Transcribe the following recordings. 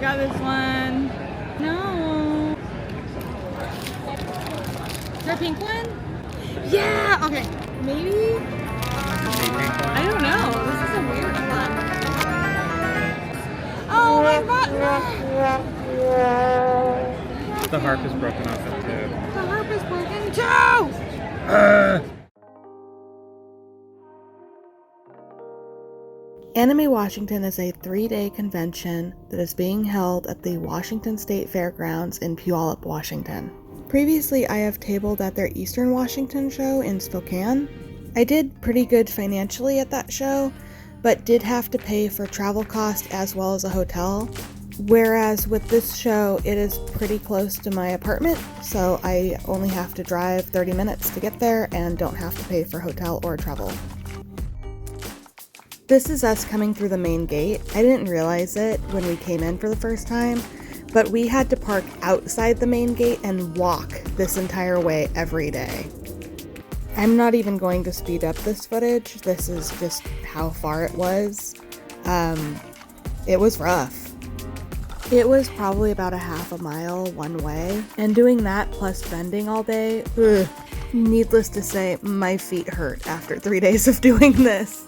got this one. No. Is there a pink one? Yeah, okay. Maybe? I don't know. This is a weird one. Oh my god! The harp is broken off it too. The harp is broken too! Anime Washington is a 3-day convention that is being held at the Washington State Fairgrounds in Puyallup, Washington. Previously, I have tabled at their Eastern Washington show in Spokane. I did pretty good financially at that show, but did have to pay for travel costs as well as a hotel. Whereas with this show, it is pretty close to my apartment, so I only have to drive 30 minutes to get there and don't have to pay for hotel or travel. This is us coming through the main gate. I didn't realize it when we came in for the first time, but we had to park outside the main gate and walk this entire way every day. I'm not even going to speed up this footage. This is just how far it was. It was rough. It was probably about a half a mile one way, and doing that plus bending all day, needless to say, my feet hurt after 3 days of doing this.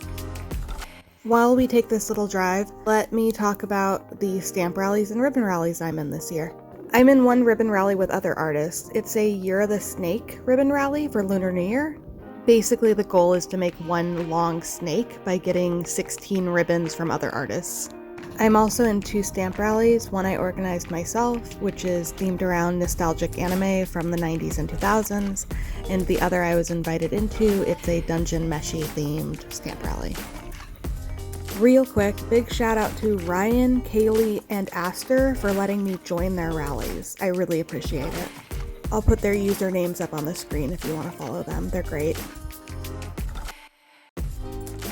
While we take this little drive, let me talk about the stamp rallies and ribbon rallies I'm in this year. I'm in one ribbon rally with other artists. It's a Year of the Snake ribbon rally for Lunar New Year. Basically, the goal is to make one long snake by getting 16 ribbons from other artists. I'm also in 2 stamp rallies. One I organized myself, which is themed around nostalgic anime from the 90s and 2000s, and the other I was invited into, it's a Dungeon Meshi themed stamp rally. Real quick, big shout out to Ryan, Kaylee, and Aster for letting me join their rallies. I really appreciate it. I'll put their usernames up on the screen if you want to follow them. They're great.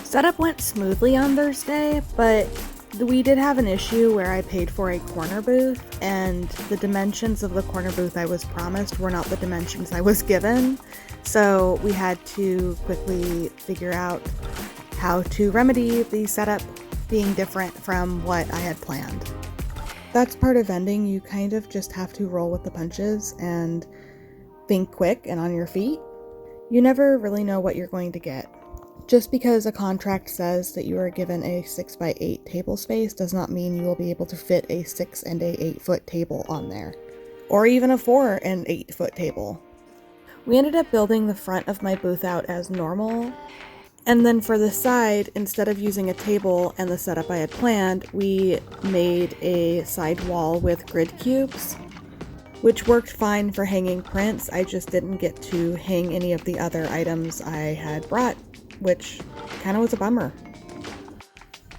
Setup went smoothly on Thursday, but we did have an issue where I paid for a corner booth, and the dimensions of the corner booth I was promised were not the dimensions I was given, so we had to quickly figure out how to remedy the setup being different from what I had planned. That's part of vending. You kind of just have to roll with the punches and think quick and on your feet. You never really know what you're going to get. Just because a contract says that you are given a 6x8 table space does not mean you will be able to fit a 6 and a 8-foot table on there, or even a 4 and 8-foot table. We ended up building the front of my booth out as normal, and then for the side, instead of using a table and the setup I had planned, we made a side wall with grid cubes, which worked fine for hanging prints. I just didn't get to hang any of the other items I had brought, which kind of was a bummer.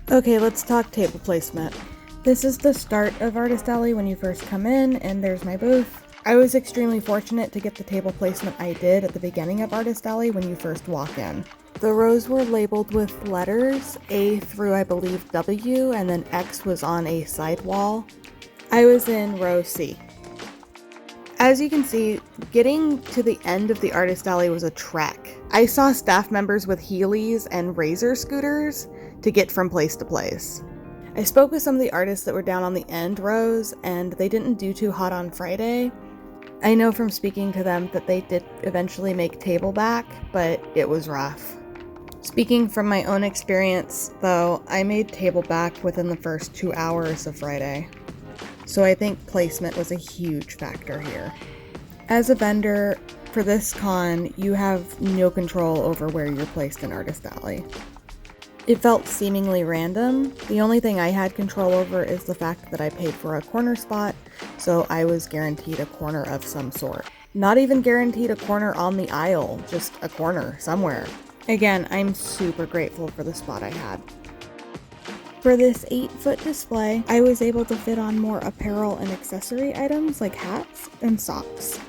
Okay, let's talk table placement. This is the start of Artist Alley when you first come in, and there's my booth. I was extremely fortunate to get the table placement I did at the beginning of Artist Alley when you first walk in. The rows were labeled with letters, A through I believe W, and then X was on a side wall. I was in row C. As you can see, getting to the end of the Artist Alley was a trek. I saw staff members with Heelys and Razor scooters to get from place to place. I spoke with some of the artists that were down on the end rows, and they didn't do too hot on Friday. I know from speaking to them that they did eventually make table back, but it was rough. Speaking from my own experience, though, I made table back within the first 2 hours of Friday. So I think placement was a huge factor here. As a vendor, for this con, you have no control over where you're placed in Artist Alley. It felt seemingly random. The only thing I had control over is the fact that I paid for a corner spot, so I was guaranteed a corner of some sort. Not even guaranteed a corner on the aisle, just a corner somewhere. Again, I'm super grateful for the spot I had. For this 8-foot display, I was able to fit on more apparel and accessory items like hats and socks.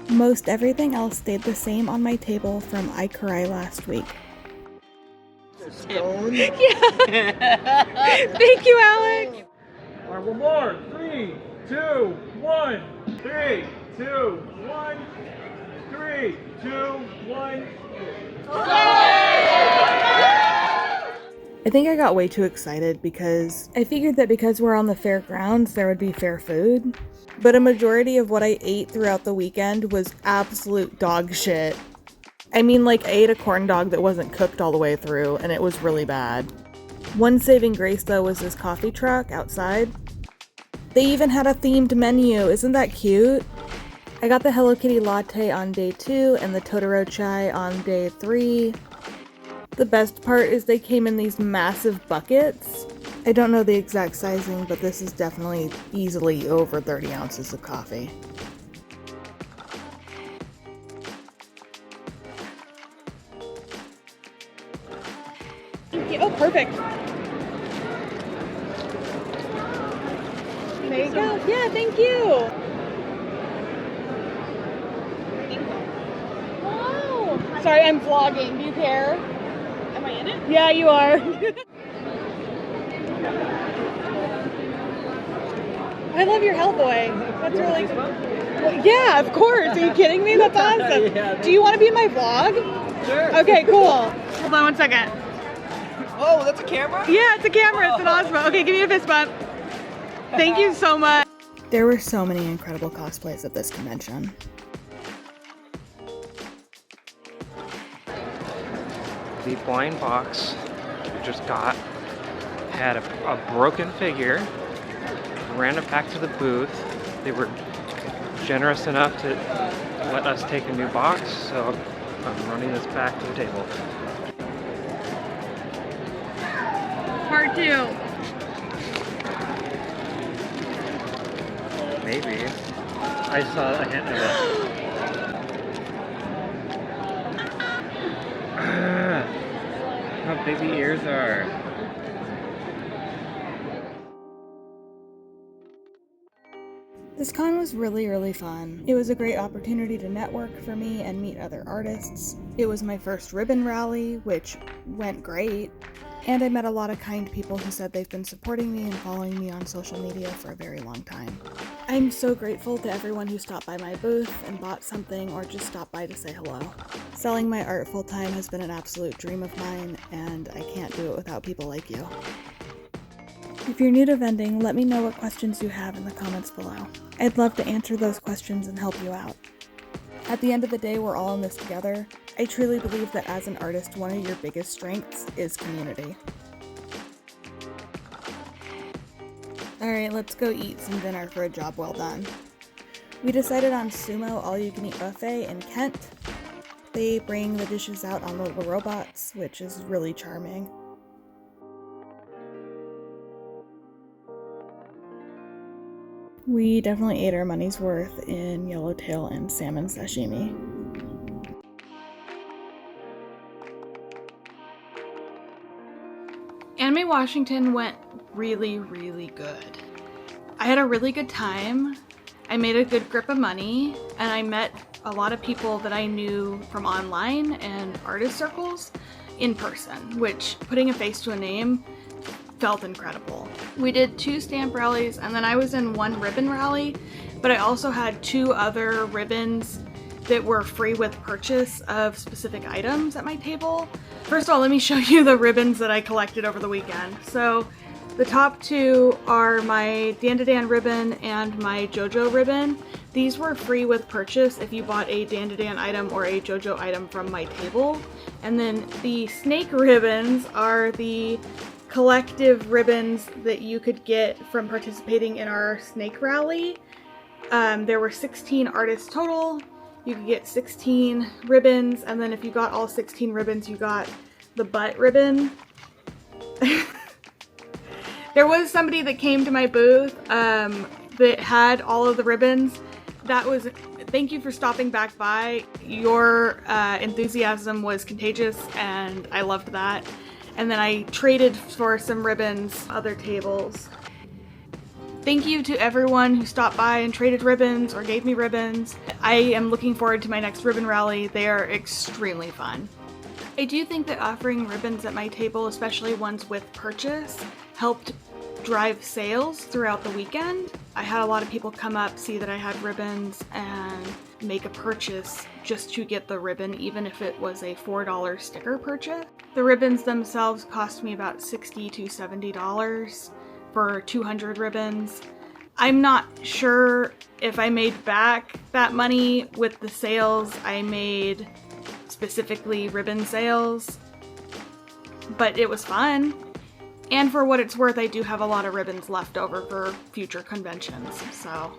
Most everything else stayed the same on my table from I Cry last week. Stone? Yeah. Thank you, Alec. All right, one more. 3, 2, 1. 3, 2, 1. 3, 2, 1. I think I got way too excited because I figured that because we're on the fairgrounds, there would be fair food. But a majority of what I ate throughout the weekend was absolute dog shit. I mean, like, I ate a corn dog that wasn't cooked all the way through, and it was really bad. One saving grace, though, was this coffee truck outside. They even had a themed menu. Isn't that cute? I got the Hello Kitty latte on day 2 and the Totoro chai on day 3. The best part is they came in these massive buckets. I don't know the exact sizing, but this is definitely easily over 30 ounces of coffee. Oh, perfect. There you go. Yeah, thank you. Wow. Sorry, I'm vlogging. Do you care? Am I in it? Yeah, you are. I love your Hellboy. That's really cool. Well, yeah, of course. Are you kidding me? That's awesome. Yeah, do you want to be in my vlog? Sure. Okay, cool. Hold on one second. Oh, that's a camera? Yeah, it's a camera. It's an Osmo. Okay, give me a fist bump. Thank you so much. There were so many incredible cosplays at this convention. The blind box we just got had a broken figure. Ran it back to the booth. They were generous enough to let us take a new box, so I'm running this back to the table. Part 2. Maybe. I saw a hint of it. How big the ears are. This con was really fun. It was a great opportunity to network for me and meet other artists. It was my first ribbon rally, which went great. And I met a lot of kind people who said they've been supporting me and following me on social media for a very long time. I'm so grateful to everyone who stopped by my booth and bought something or just stopped by to say hello. Selling my art full time has been an absolute dream of mine, and I can't do it without people like you. If you're new to vending, let me know what questions you have in the comments below. I'd love to answer those questions and help you out. At the end of the day, we're all in this together. I truly believe that as an artist, one of your biggest strengths is community. Alright, let's go eat some dinner for a job well done. We decided on Sumo all-you-can-eat buffet in Kent. They bring the dishes out on little robots, which is really charming. We definitely ate our money's worth in yellowtail and salmon sashimi. Anime Washington went really good. I had a really good time. I made a good grip of money, and I met a lot of people that I knew from online and artist circles in person, which, putting a face to a name, felt incredible. We did 2 stamp rallies, and then I was in 1 ribbon rally, but I also had 2 other ribbons that were free with purchase of specific items at my table. First of all, let me show you the ribbons that I collected over the weekend. So the top 2 are my Dan ribbon and my JoJo ribbon. These were free with purchase if you bought a Dan item or a JoJo item from my table. And then the snake ribbons are the collective ribbons that you could get from participating in our snake rally. There were 16 artists total. You could get 16 ribbons, and then if you got all 16 ribbons, you got the butt ribbon. There was somebody that came to my booth that had all of the ribbons. Thank you for stopping back by. Your enthusiasm was contagious, and I loved that. And then I traded for some ribbons, other tables. Thank you to everyone who stopped by and traded ribbons or gave me ribbons. I am looking forward to my next ribbon rally. They are extremely fun. I do think that offering ribbons at my table, especially ones with purchase, helped drive sales throughout the weekend. I had a lot of people come up, see that I had ribbons, and make a purchase just to get the ribbon, even if it was a $4 sticker purchase. The ribbons themselves cost me about $60 to $70 for 200 ribbons. I'm not sure if I made back that money with the sales I made, specifically ribbon sales, but it was fun. And for what it's worth, I do have a lot of ribbons left over for future conventions, so.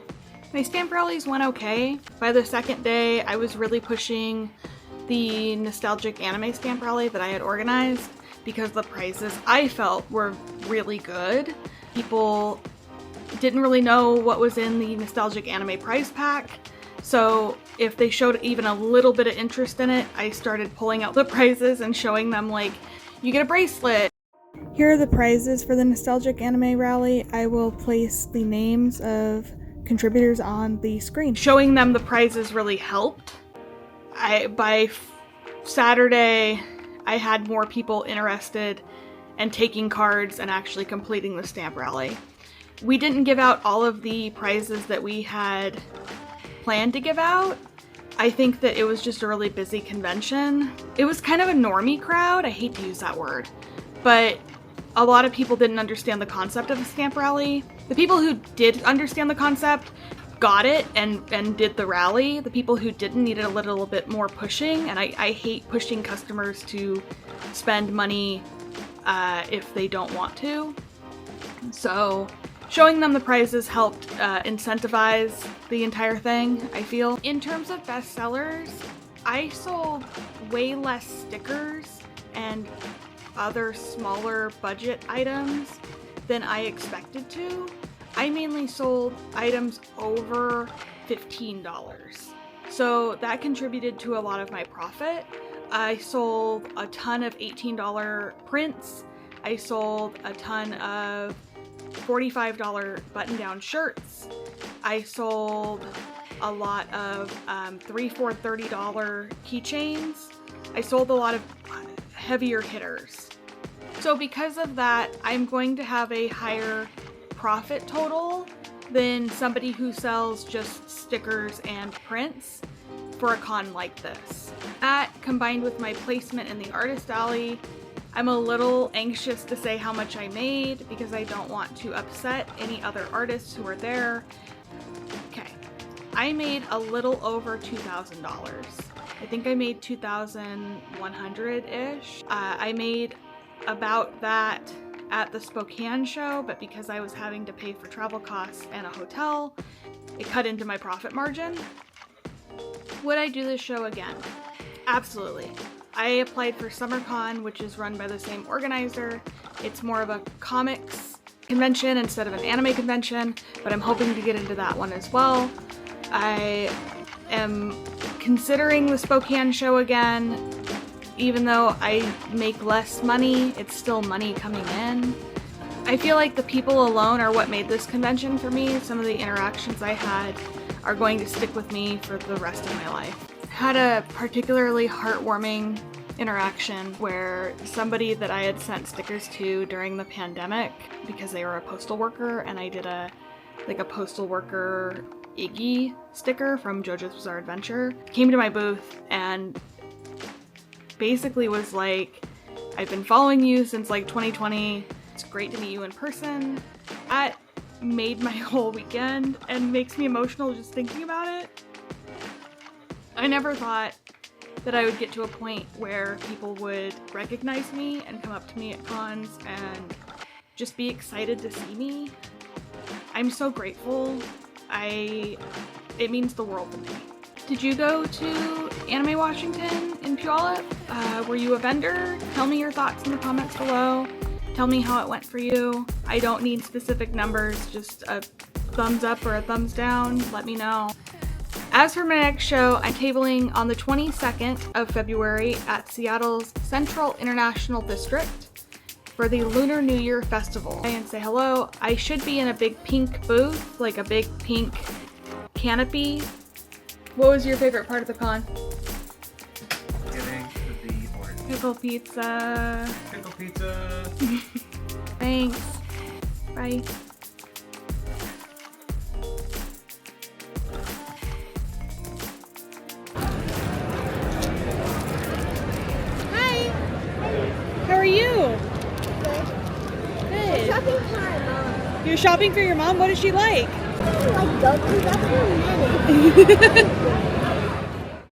My stamp rallies went okay. By the second day, I was really pushing the nostalgic anime stamp rally that I had organized because the prizes I felt were really good. People didn't really know what was in the nostalgic anime prize pack, so if they showed even a little bit of interest in it, I started pulling out the prizes and showing them, like, you get a bracelet. Here are the prizes for the nostalgic anime rally. I will place the names of contributors on the screen. Showing them the prizes really helped. By Saturday, I had more people interested and taking cards and actually completing the stamp rally. We didn't give out all of the prizes that we had planned to give out. I think that it was just a really busy convention. It was kind of a normie crowd. I hate to use that word, but a lot of people didn't understand the concept of a stamp rally. The people who did understand the concept got it and did the rally. The people who didn't needed a little bit more pushing, and I hate pushing customers to spend money if they don't want to. So showing them the prizes helped incentivize the entire thing, I feel. In terms of bestsellers, I sold way less stickers and other smaller budget items than I expected to. I mainly sold items over $15. So that contributed to a lot of my profit. I sold a ton of $18 prints. I sold a ton of $45 button-down shirts. I sold a lot of $3 for $30 keychains. I sold a lot of heavier hitters. So because of that, I'm going to have a higher profit total than somebody who sells just stickers and prints for a con like this. That, combined with my placement in the artist alley, I'm a little anxious to say how much I made because I don't want to upset any other artists who are there. Okay, I made a little over $2,000. I think I made $2,100-ish. I made about that at the Spokane show, but because I was having to pay for travel costs and a hotel, it cut into my profit margin. Would I do this show again? Absolutely. I applied for SummerCon, which is run by the same organizer. It's more of a comics convention instead of an anime convention, but I'm hoping to get into that one as well. I am considering the Spokane show again. Even though I make less money, it's still money coming in. I feel like the people alone are what made this convention for me. Some of the interactions I had are going to stick with me for the rest of my life. Had a particularly heartwarming interaction where somebody that I had sent stickers to during the pandemic, because they were a postal worker, and I did a postal worker Iggy sticker from JoJo's Bizarre Adventure, came to my booth and basically was like, I've been following you since like 2020. It's great to meet you in person. That made my whole weekend and makes me emotional just thinking about it. I never thought that I would get to a point where people would recognize me and come up to me at cons and just be excited to see me. I'm so grateful. It means the world to me. Did you go to Anime Washington in Puyallup? Were you a vendor? Tell me your thoughts in the comments below. Tell me how it went for you. I don't need specific numbers, just a thumbs up or a thumbs down. Let me know. As for my next show, I'm tabling on the 22nd of February at Seattle's Central International District for the Lunar New Year Festival. And say hello. I should be in a big pink booth, like a big pink canopy. What was your favorite part of the con? Getting to the orange. Pickle pizza. Pickle pizza. Thanks. Bye. Bye. Hi. How are you? Good. Shopping for my mom. You're shopping for your mom? What does she like? I like dogs. That's for a minute.